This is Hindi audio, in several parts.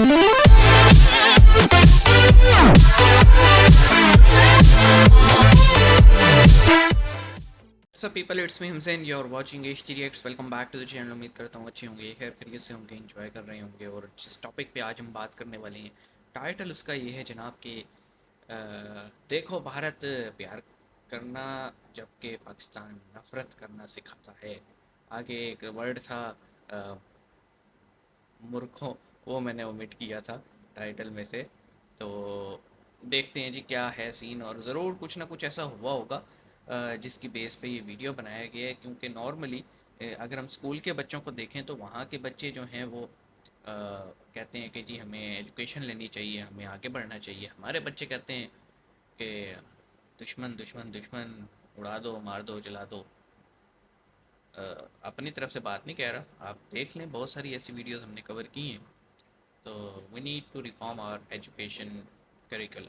So people, it's me Hussein. You're watching HT Reacts. Welcome back to the channel. उम्मीद करता हूँ अच्छे होंगे, खैर खैरियत से होंगे, एंजॉय कर रहे होंगे। और जिस टॉपिक पे आज हम बात करने वाले हैं, टाइटल उसका ये है जनाब कि देखो भारत प्यार करना जबकि पाकिस्तान नफरत करना सिखाता है। आगे एक वर्ड था मूर्खों, वो मैंने ओमिट किया था टाइटल में से। तो देखते हैं जी क्या है सीन, और ज़रूर कुछ ना कुछ ऐसा हुआ होगा जिसकी बेस पे ये वीडियो बनाया गया है। क्योंकि नॉर्मली अगर हम स्कूल के बच्चों को देखें तो वहाँ के बच्चे जो हैं वो कहते हैं कि जी हमें एजुकेशन लेनी चाहिए, हमें आगे बढ़ना चाहिए। हमारे बच्चे कहते हैं कि दुश्मन दुश्मन दुश्मन, उड़ा दो, मार दो, जला दो। अपनी तरफ से बात नहीं कह रहा, आप देख लें, बहुत सारी ऐसी वीडियोस हमने कवर की हैं। तो we need to reform our education curriculum.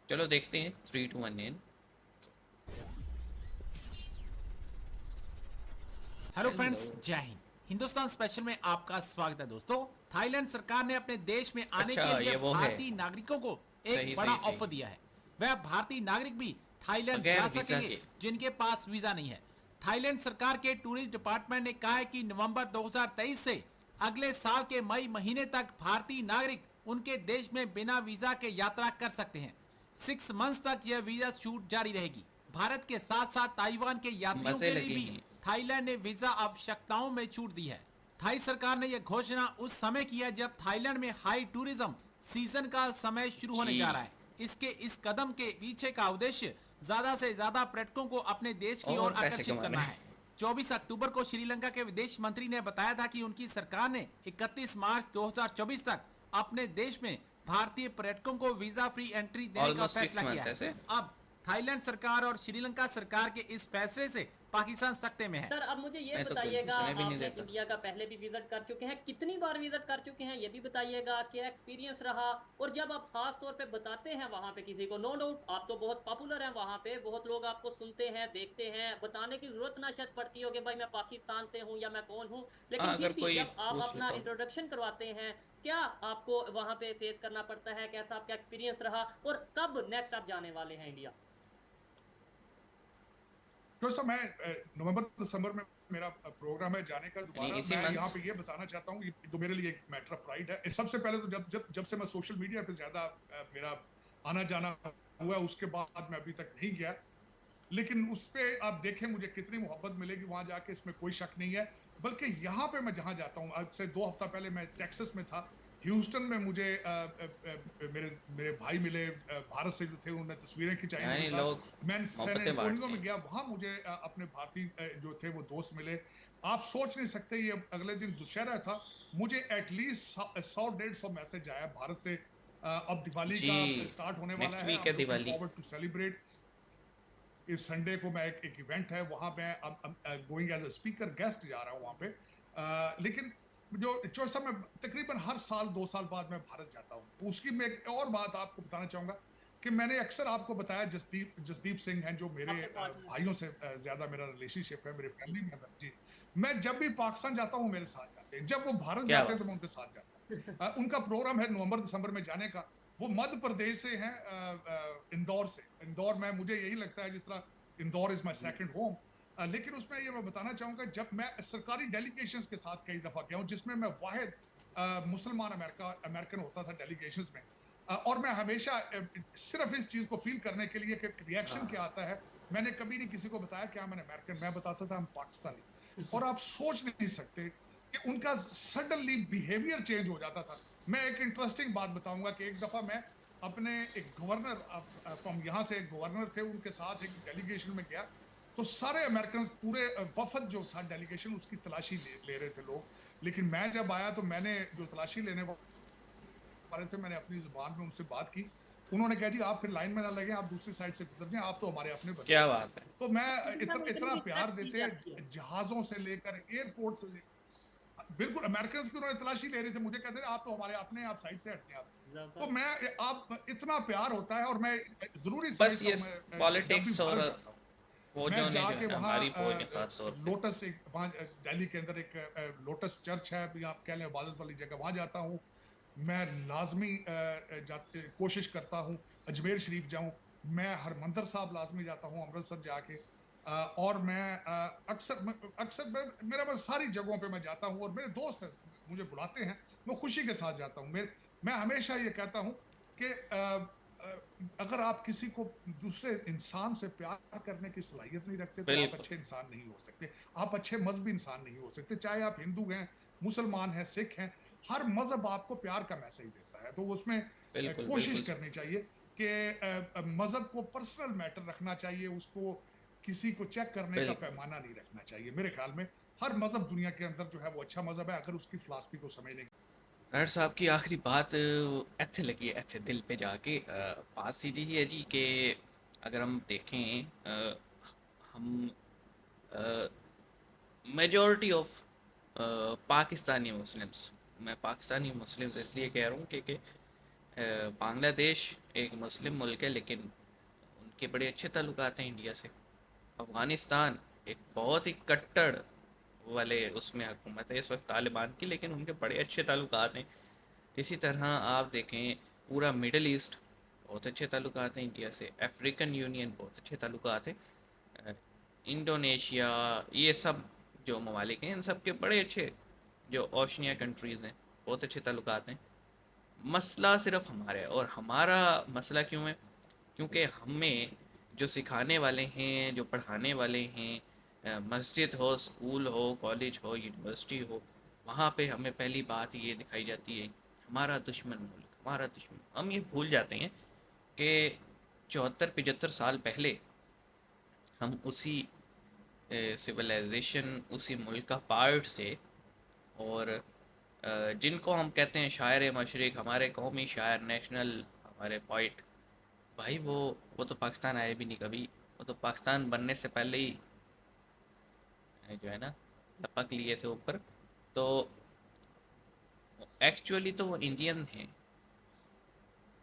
चलो देखते हैं, 3 2 1 इन। हेलो फ्रेंड्स, जय हिंद। हिंदुस्तान स्पेशल में आपका स्वागत है दोस्तों। थाईलैंड सरकार ने अपने देश में आने अच्छा, के लिए ये वो है। भारतीय नागरिकों को एक सही बड़ा सही ऑफर सही। दिया है। वह भारतीय नागरिक भी थाईलैंड बगैर जा वीज़ा सकेंगे के। जिनके पास वीजा नहीं है। थाईलैंड सरकार के टूरिज्म डिपार्टमेंट ने कहा है कि नवंबर 2023 से अगले साल के मई महीने तक भारतीय नागरिक उनके देश में बिना वीजा के यात्रा कर सकते हैं। 6 मंथ्स तक यह वीजा छूट जारी रहेगी। भारत के साथ साथ ताइवान के यात्रियों मज़े के लिए लगे भी हैं। थाईलैंड ने वीजा आवश्यकताओं में छूट दी है। थाई सरकार ने यह घोषणा उस समय की है जब थाईलैंड में हाई टूरिज्म सीजन का समय शुरू होने जा जी। रहा है। इस कदम के पीछे का उद्देश्य ज्यादा से ज्यादा पर्यटकों को अपने देश की ओर और पैसे आकर्षित कमाने। करना है। 24 अक्टूबर को श्रीलंका के विदेश मंत्री ने बताया था कि उनकी सरकार ने 31 मार्च 2024 तक अपने देश में भारतीय पर्यटकों को वीजा फ्री एंट्री देने का ऑलमोस्ट फैसला 6 किया मंथ है। ऐसे। अब थाईलैंड सरकार और श्रीलंका सरकार के इस फैसले से पाकिस्तान सख्ते में है। सर अब मुझे ये मैं तो बताइएगा, घुसने भी नहीं आपने देता। इंडिया का पहले भी विजिट कर चुके हैं, कितनी बार विजिट कर चुके हैं ये भी बताइएगा, क्या एक्सपीरियंस रहा। और जब आप खास तौर पे बताते हैं वहाँ पे किसी को, नो डाउट आप तो बहुत पॉपुलर हैं वहाँ पे, बहुत लोग आपको सुनते हैं, देखते हैं, बताने की जरूरत ना शायद पड़ती हो कि भाई मैं पाकिस्तान से हूँ या मैं कौन हूँ, लेकिन हाँ, फिर अगर भी कोई जब आप पूछ ले अपना तो। इंट्रोडक्शन करवाते हैं, क्या आपको वहाँ पे फेस करना पड़ता है, कैसा आपका एक्सपीरियंस रहा, और कब नेक्स्ट आप जाने वाले हैं इंडिया? तो सर मैं नवंबर दिसंबर में मेरा प्रोग्राम है जाने का यानी दोबारा। इसी मैं यहाँ मंथ। पे ये बताना चाहता हूँ, ये तो मेरे लिए एक मैटर ऑफ प्राइड है। सबसे पहले तो जब जब जब से मैं सोशल मीडिया पे ज्यादा मेरा आना जाना हुआ, उसके बाद मैं अभी तक नहीं गया। लेकिन उस पे आप देखें मुझे कितनी मोहब्बत मिलेगी वहां जाके, इसमें कोई शक नहीं है। बल्कि यहाँ पे मैं जहां जाता हूँ, आज से 2 हफ्ता पहले मैं टेक्सास में था, ह्यूस्टन में मुझे मेरे मेरे भाई मिले भारत से जो थे, उन्होंने तस्वीरें खिंचाई यानी मेरे लोग साथ। मैं सैन मोहब्बतें एंटोनियो बांटते में हैं। गया, वहां मुझे अपने भारतीय जो थे वो दोस्त मिले। आप सोच नहीं सकते, ये अगले दिन दुशहरा था, मुझे एटलीस्ट 100-150 मैसेज आया भारत से। अब दिवाली जी, का स्टार्ट होने वाला नेक्स्ट है, वीक आई है am looking Diwali. Forward to celebrate. इस संडे को मैं एक इवेंट है वहां मैं going as a speaker guest जा रहा हूं वहां पे। लेकिन जो मैं तकरीबन हर साल 2 साल बाद मैं भारत जाता हूं। उसकी मैं एक और बात आपको बताना चाहूंगा कि मैंने अक्सर आपको बताया जसदीप सिंह हैं जो मेरे आपके साथ में। भाइयों से ज्यादा मेरा रिलेशनशिप है, मेरे फैमिली में जी। मैं जब भी पाकिस्तान जाता हूँ मेरे साथ जाते हैं, जब वो भारत क्या जाते हैं बात तो है। मैं उनके साथ जाता हूँ। उनका प्रोग्राम है नवंबर दिसंबर में जाने का। वो मध्य प्रदेश से हैं, इंदौर से। इंदौर में मुझे यही लगता है जिस तरह Indore is my second home. लेकिन उसमें ये मैं बताना चाहूंगा, जब मैं सरकारी डेलीगेशंस के साथ कई दफा गया हूं जिसमें मैं वाहिद मुसलमान अमेरिकन होता था डेलीगेशंस में। और मैं हमेशा सिर्फ इस चीज को फील करने के लिए कि रिएक्शन क्या आता है, मैंने कभी नहीं किसी को बताया कि हम अमेरिकन, मैं बताता था हम पाकिस्तानी। और आप सोच नहीं सकते कि उनका सडनली बिहेवियर चेंज हो जाता था। मैं एक इंटरेस्टिंग बात बताऊंगा कि एक दफा मैं अपने एक गवर्नर फ्रॉम यहाँ से, एक गवर्नर थे, उनके साथ एक डेलीगेशन में गया। तो सारे अमेरिकन पूरे वफद जो था डेलीगेशन, उसकी तलाशी ले रहे थे लोग। लेकिन मैं जब आया तो मैंने जो तलाशी लेने वाले थे, मैंने अपनी जुबान में उनसे बात की। उन्होंने कहा जी आप फिर लाइन में ना लगे, आप दूसरी साइड से गुजर जाएं, आप तो हमारे अपने बंदे क्या हैं। बात है। तो मैं मतलब इतना इतनी प्यार रिस्पेक्ट दी देते जाती है। हैं, जहाजों से लेकर एयरपोर्ट से लेकर, बिल्कुल अमेरिकन की उन्होंने तलाशी ले रहे थे, मुझे कहते हैं आप तो हमारे अपने, आप साइड से हटते हैं आप। तो मैं आप इतना प्यार होता है, और मैं जरूरी बस समझता ये हूँ मैं जब भी पॉलिटिक्स और भारत जाता हूँ, मैं फौजों ने जो जाके है ना, वहाँ हमारी फौज ने खास तौर पे। लोटस, एक वहाँ दिल्ली के अंदर एक लोटस चर्च है, आप कह लें इबादत वाली जगह, वहाँ जाता हूँ। मैं लाजमी कोशिश करता हूँ अजमेर शरीफ जाऊँ, मैं हरमंदर साहब लाजमी जाता हूँ अमृतसर जाके, और मैं मेरा बस सारी जगहों पे मैं जाता हूँ, और मेरे दोस्त हैं, मुझे बुलाते हैं, मैं खुशी के साथ जाता हूँ। मैं हमेशा ये कहता हूँ कि अगर आप किसी को दूसरे इंसान से प्यार करने की सलाहियत नहीं रखते तो आप बिल्कुल। अच्छे इंसान नहीं हो सकते, आप अच्छे मजहबी इंसान नहीं हो सकते, चाहे आप हिंदू हैं, मुसलमान हैं, सिख हैं, हर मजहब आपको प्यार का मैसेज देता है। तो उसमें बिल्कुल, कोशिश बिल्कुल। करनी चाहिए कि मजहब को पर्सनल मैटर रखना चाहिए, उसको किसी को चेक करने का बिल्कुल। पैमाना नहीं रखना चाहिए। मेरे ख्याल में हर मजहब दुनिया के अंदर जो है वो अच्छा मजहब है, अगर उसकी फिलॉसफी को समझने की। ताहिर साहब की आखिरी बात ऐसे लगी है, ऐसे दिल पे जाके बात सीधी सी है जी कि अगर हम देखें, हम मेजॉरिटी ऑफ पाकिस्तानी मुस्लिम्स, मैं पाकिस्तानी मुस्लिम्स इसलिए कह रहा हूँ कि बांग्लादेश एक मुस्लिम मुल्क है, लेकिन उनके बड़े अच्छे ताल्लुकात हैं इंडिया से। अफ़गानिस्तान एक बहुत ही कट्टर वाले उसमें हुकूमत है इस वक्त तालिबान की, लेकिन उनके बड़े अच्छे ताल्लुकात हैं। इसी तरह आप देखें पूरा मिडल ईस्ट, बहुत अच्छे ताल्लुकात हैं इंडिया से। अफ्रीकन यूनियन, बहुत अच्छे ताल्लुकात हैं। अ, इंडोनेशिया, ये सब जो ममालिक हैं इन सब के बड़े अच्छे, जो ओशनिया कंट्रीज़ हैं, बहुत अच्छे ताल्लुकात हैं। मसला सिर्फ हमारा है, और हमारा मसला क्यों है? क्योंकि हमें जो सिखाने वाले हैं, जो पढ़ाने वाले हैं, मस्जिद हो, स्कूल हो, कॉलेज हो, यूनिवर्सिटी हो, वहाँ पे हमें पहली बात ये दिखाई जाती है, हमारा दुश्मन मुल्क, हमारा दुश्मन। हम ये भूल जाते हैं कि 74-75 साल पहले हम उसी सिविलाइजेशन, उसी मुल्क का पार्ट थे। और जिनको हम कहते हैं शायर मशरिक, हमारे कौमी शायर, नेशनल हमारे पोइट, भाई वो तो पाकिस्तान आए भी नहीं कभी। वो तो पाकिस्तान बनने से पहले ही जो है ना, लपक लिए थे ऊपर। तो एक्चुअली तो वो इंडियन हैं,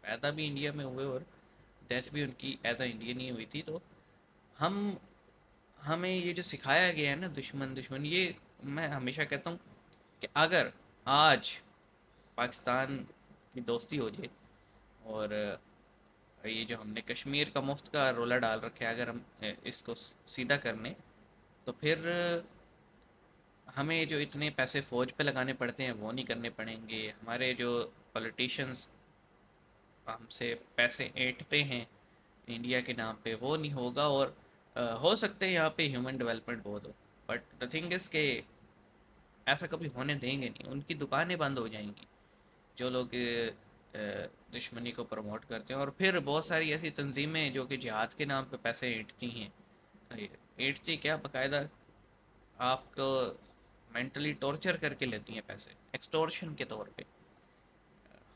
पैदा भी इंडिया में हुए और डेथ भी उनकी एज अ इंडियन ही हुई थी। तो हम हमें ये जो सिखाया गया है ना, दुश्मन दुश्मन, ये मैं हमेशा कहता हूँ कि अगर आज पाकिस्तान की दोस्ती हो जाए, और ये जो हमने कश्मीर का मुफ्त का रोला डाल रखा है, अगर हम इसको सीधा करने, तो फिर हमें जो इतने पैसे फ़ौज पे लगाने पड़ते हैं वो नहीं करने पड़ेंगे। हमारे जो पॉलिटिशियंस हमसे पैसे ऐंठते हैं इंडिया के नाम पे, वो नहीं होगा। और हो सकते हैं यहाँ पे ह्यूमन डेवलपमेंट बहुत हो, बट द थिंग इज़ के ऐसा कभी होने देंगे नहीं। उनकी दुकानें बंद हो जाएंगी जो लोग दुश्मनी को प्रमोट करते हैं। और फिर बहुत सारी ऐसी तंजीमें जो कि जिहाद के नाम पे पैसे ऐंठती हैं, ऐंठती क्या, बाकायदा आपको मेंटली टॉर्चर करके लेती हैं पैसे, एक्सटॉर्शन के तौर पे।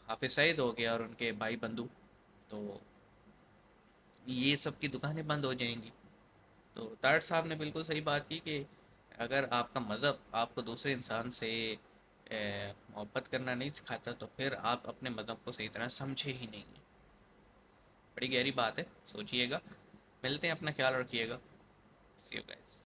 हाफिज सईद हो गया और उनके भाई बंधु, तो ये सब की दुकानें बंद हो जाएंगी। तो तारड़ साहब ने बिल्कुल सही बात की कि अगर आपका मज़हब आपको दूसरे इंसान से मोहब्बत करना नहीं सिखाता, तो फिर आप अपने मज़हब को सही तरह समझे ही नहीं हैं। बड़ी गहरी बात है, सोचिएगा। मिलते हैं, अपना ख्याल रखिएगा। सी यू गाइस।